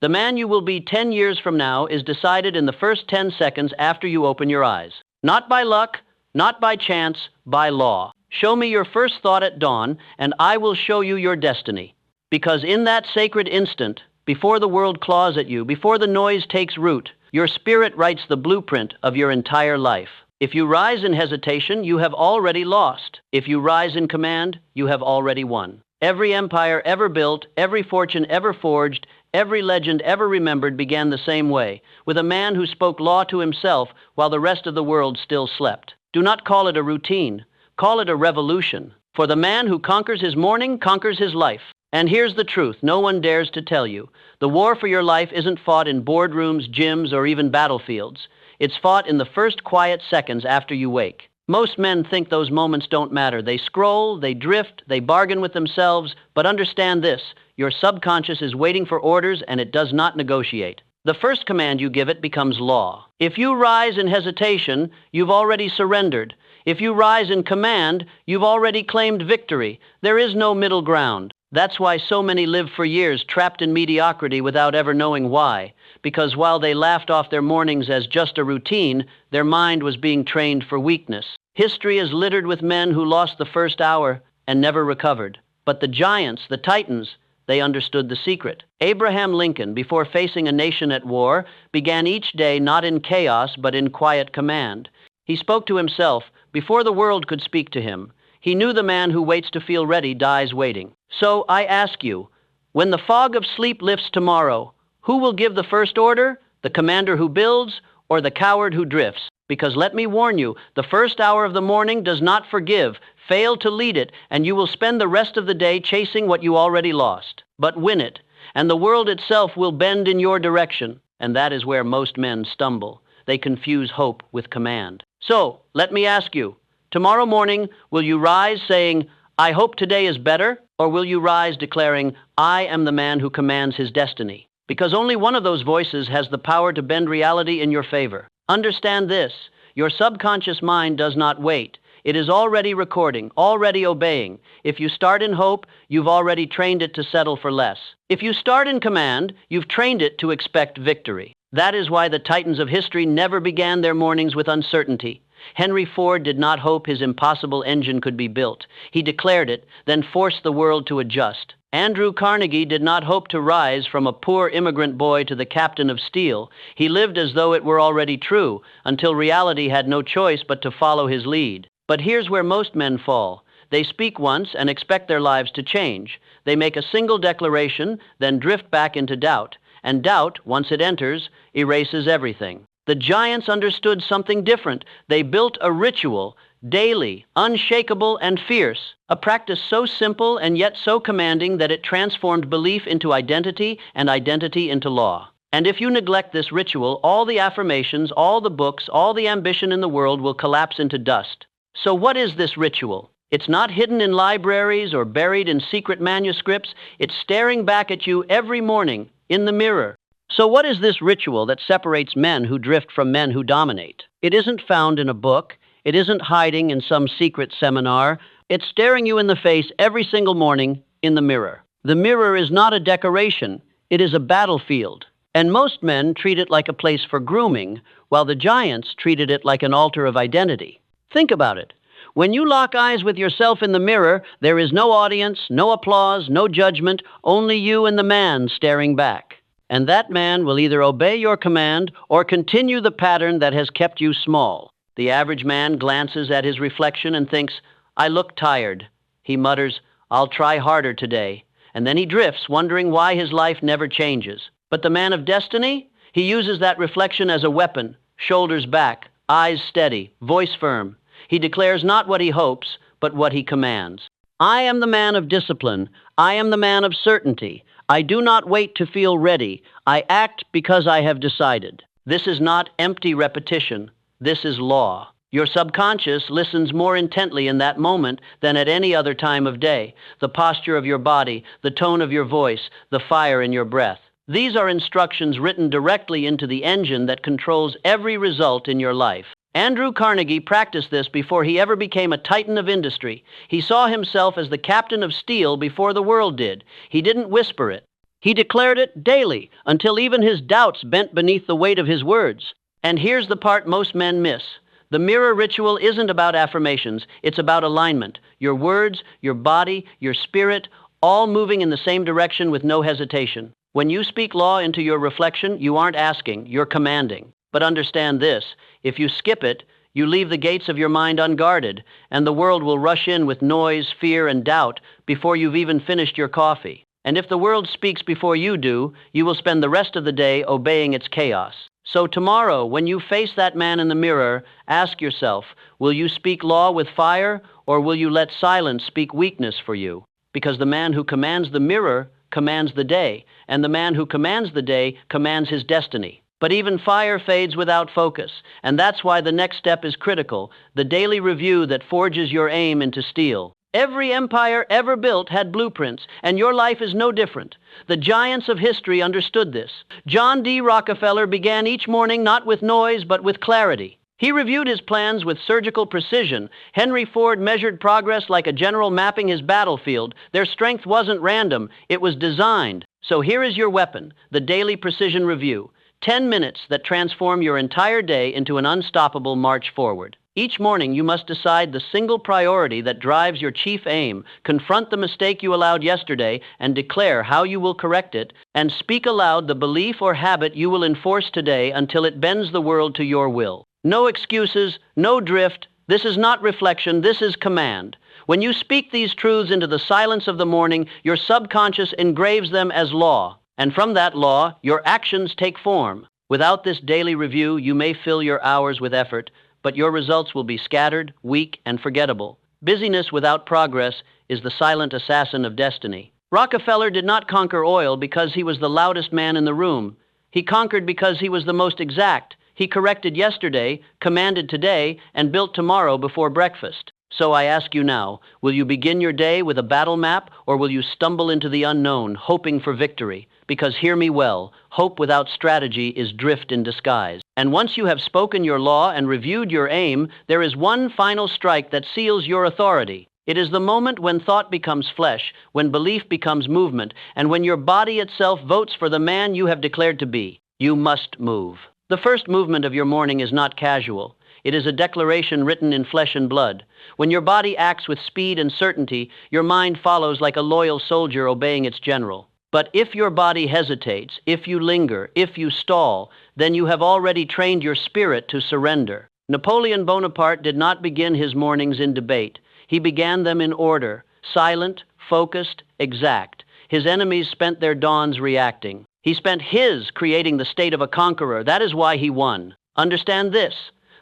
The man you will be 10 years from now is decided in the first 10 seconds after you open your eyes. Not by luck, not by chance, by law. Show me your first thought at dawn, and I will show you your destiny. Because in that sacred instant, before the world claws at you, before the noise takes root, your spirit writes the blueprint of your entire life. If you rise in hesitation, you have already lost. If you rise in command, you have already won. Every empire ever built, every fortune ever forged, every legend ever remembered began the same way, with a man who spoke law to himself while the rest of the world still slept. Do not call it a routine. Call it a revolution. For the man who conquers his morning conquers his life. And here's the truth no one dares to tell you. The war for your life isn't fought in boardrooms, gyms, or even battlefields. It's fought in the first quiet seconds after you wake. Most men think those moments don't matter. They scroll, they drift, they bargain with themselves, but understand this, your subconscious is waiting for orders and it does not negotiate. The first command you give it becomes law. If you rise in hesitation, you've already surrendered. If you rise in command, you've already claimed victory. There is no middle ground. That's why so many live for years trapped in mediocrity without ever knowing why. Because while they laughed off their mornings as just a routine, their mind was being trained for weakness. History is littered with men who lost the first hour and never recovered. But the giants, the titans, they understood the secret. Abraham Lincoln, before facing a nation at war, began each day not in chaos but in quiet command. He spoke to himself before the world could speak to him. He knew the man who waits to feel ready dies waiting. So I ask you, when the fog of sleep lifts tomorrow, who will give the first order? The commander who builds or the coward who drifts? Because let me warn you, the first hour of the morning does not forgive. Fail to lead it, and you will spend the rest of the day chasing what you already lost. But win it, and the world itself will bend in your direction. And that is where most men stumble. They confuse hope with command. So, let me ask you, tomorrow morning, will you rise saying, I hope today is better? Or will you rise declaring, I am the man who commands his destiny? Because only one of those voices has the power to bend reality in your favor. Understand this, your subconscious mind does not wait. It is already recording, already obeying. If you start in hope, you've already trained it to settle for less. If you start in command, you've trained it to expect victory. That is why the titans of history never began their mornings with uncertainty. Henry Ford did not hope his impossible engine could be built. He declared it, then forced the world to adjust. Andrew Carnegie did not hope to rise from a poor immigrant boy to the captain of steel. He lived as though it were already true, until reality had no choice but to follow his lead. But here's where most men fall. They speak once and expect their lives to change. They make a single declaration, then drift back into doubt. And doubt, once it enters, erases everything. The giants understood something different. They built a ritual, daily, unshakable, and fierce. A practice so simple and yet so commanding that it transformed belief into identity and identity into law. And if you neglect this ritual, all the affirmations, all the books, all the ambition in the world will collapse into dust. So what is this ritual? It's not hidden in libraries or buried in secret manuscripts. It's staring back at you every morning in the mirror. So what is this ritual that separates men who drift from men who dominate? It isn't found in a book. It isn't hiding in some secret seminar. It's staring you in the face every single morning in the mirror. The mirror is not a decoration. It is a battlefield. And most men treat it like a place for grooming, while the giants treated it like an altar of identity. Think about it. When you lock eyes with yourself in the mirror, there is no audience, no applause, no judgment, only you and the man staring back. And that man will either obey your command or continue the pattern that has kept you small. The average man glances at his reflection and thinks, I look tired. He mutters, I'll try harder today. And then he drifts, wondering why his life never changes. But the man of destiny? He uses that reflection as a weapon, shoulders back, eyes steady, voice firm. He declares not what he hopes, but what he commands. I am the man of discipline. I am the man of certainty. I do not wait to feel ready. I act because I have decided. This is not empty repetition. This is law. Your subconscious listens more intently in that moment than at any other time of day. The posture of your body, the tone of your voice, the fire in your breath. These are instructions written directly into the engine that controls every result in your life. Andrew Carnegie practiced this before he ever became a titan of industry. He saw himself as the captain of steel before the world did. He didn't whisper it. He declared it daily until even his doubts bent beneath the weight of his words. And here's the part most men miss. The mirror ritual isn't about affirmations, it's about alignment. Your words, your body, your spirit, all moving in the same direction with no hesitation. When you speak law into your reflection, you aren't asking, you're commanding. But understand this, if you skip it, you leave the gates of your mind unguarded, and the world will rush in with noise, fear, and doubt before you've even finished your coffee. And if the world speaks before you do, you will spend the rest of the day obeying its chaos. So tomorrow, when you face that man in the mirror, ask yourself, will you speak law with fire, or will you let silence speak weakness for you? Because the man who commands the mirror commands the day, and the man who commands the day commands his destiny. But even fire fades without focus, and that's why the next step is critical, the daily review that forges your aim into steel. Every empire ever built had blueprints, and your life is no different. The giants of history understood this. John D. Rockefeller began each morning not with noise, but with clarity. He reviewed his plans with surgical precision. Henry Ford measured progress like a general mapping his battlefield. Their strength wasn't random, it was designed. So here is your weapon, the daily precision review. 10 minutes that transform your entire day into an unstoppable march forward. Each morning you must decide the single priority that drives your chief aim, confront the mistake you allowed yesterday, and declare how you will correct it, and speak aloud the belief or habit you will enforce today until it bends the world to your will. No excuses, no drift. This is not reflection, this is command. When you speak these truths into the silence of the morning, your subconscious engraves them as law. And from that law, your actions take form. Without this daily review, you may fill your hours with effort, but your results will be scattered, weak, and forgettable. Busyness without progress is the silent assassin of destiny. Rockefeller did not conquer oil because he was the loudest man in the room. He conquered because he was the most exact. He corrected yesterday, commanded today, and built tomorrow before breakfast. So I ask you now, will you begin your day with a battle map, or will you stumble into the unknown, hoping for victory? Because hear me well, hope without strategy is drift in disguise. And once you have spoken your law and reviewed your aim, there is one final strike that seals your authority. It is the moment when thought becomes flesh, when belief becomes movement, and when your body itself votes for the man you have declared to be. You must move. The first movement of your morning is not casual. It is a declaration written in flesh and blood. When your body acts with speed and certainty, your mind follows like a loyal soldier obeying its general. But if your body hesitates, if you linger, if you stall, then you have already trained your spirit to surrender. Napoleon Bonaparte did not begin his mornings in debate. He began them in order, silent, focused, exact. His enemies spent their dawns reacting. He spent his creating the state of a conqueror. That is why he won. Understand this.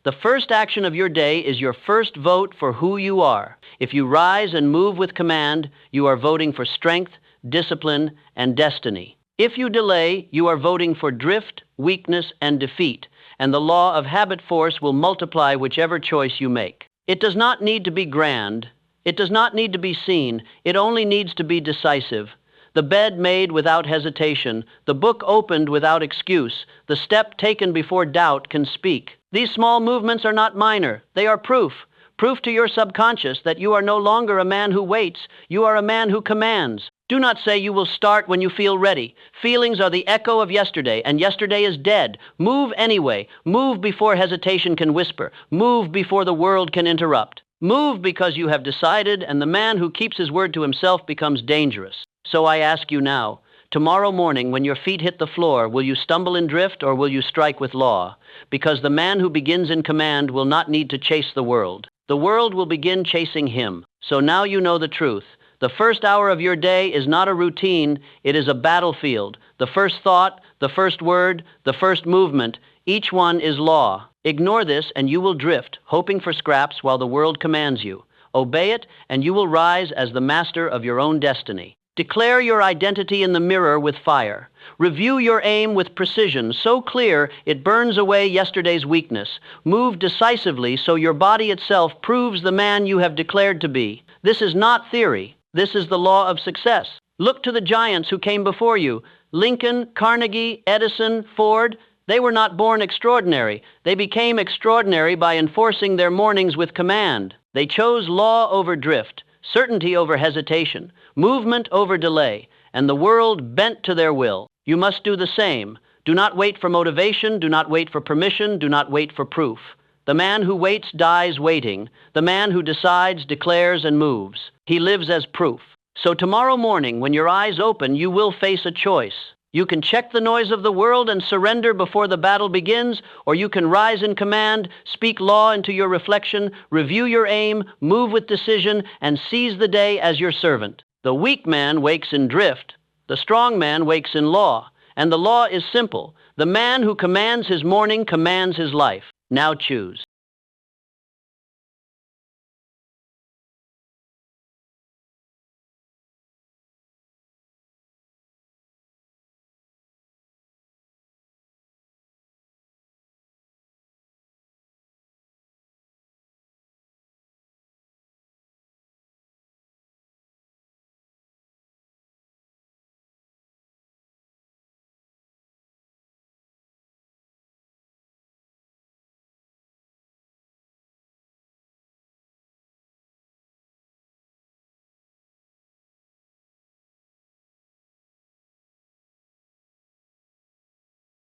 The first action of your day is your first vote for who you are. If you rise and move with command, you are voting for strength, discipline, and destiny. If you delay, you are voting for drift, weakness, and defeat, and the law of habit force will multiply whichever choice you make. It does not need to be grand. It does not need to be seen. It only needs to be decisive. The bed made without hesitation, the book opened without excuse, the step taken before doubt can speak. These small movements are not minor. They are proof to your subconscious that you are no longer a man who waits. You are a man who commands. Do not say you will start when you feel ready. Feelings are the echo of yesterday, and yesterday is dead. Move anyway. Move before hesitation can whisper. Move before the world can interrupt. Move because you have decided, and the man who keeps his word to himself becomes dangerous. So I ask you now, tomorrow morning when your feet hit the floor, will you stumble and drift, or will you strike with law? Because the man who begins in command will not need to chase the world. The world will begin chasing him. So now you know the truth. The first hour of your day is not a routine, it is a battlefield. The first thought, the first word, the first movement, each one is law. Ignore this and you will drift, hoping for scraps while the world commands you. Obey it and you will rise as the master of your own destiny. Declare your identity in the mirror with fire. Review your aim with precision, so clear it burns away yesterday's weakness. Move decisively so your body itself proves the man you have declared to be. This is not theory. This is the law of success. Look to the giants who came before you. Lincoln, Carnegie, Edison, Ford. They were not born extraordinary. They became extraordinary by enforcing their mornings with command. They chose law over drift, certainty over hesitation, movement over delay, and the world bent to their will. You must do the same. Do not wait for motivation, do not wait for permission, do not wait for proof. The man who waits dies waiting. The man who decides, declares, and moves. He lives as proof. So tomorrow morning, when your eyes open, you will face a choice. You can check the noise of the world and surrender before the battle begins, or you can rise in command, speak law into your reflection, review your aim, move with decision, and seize the day as your servant. The weak man wakes in drift. The strong man wakes in law. And the law is simple. The man who commands his morning commands his life. Now choose.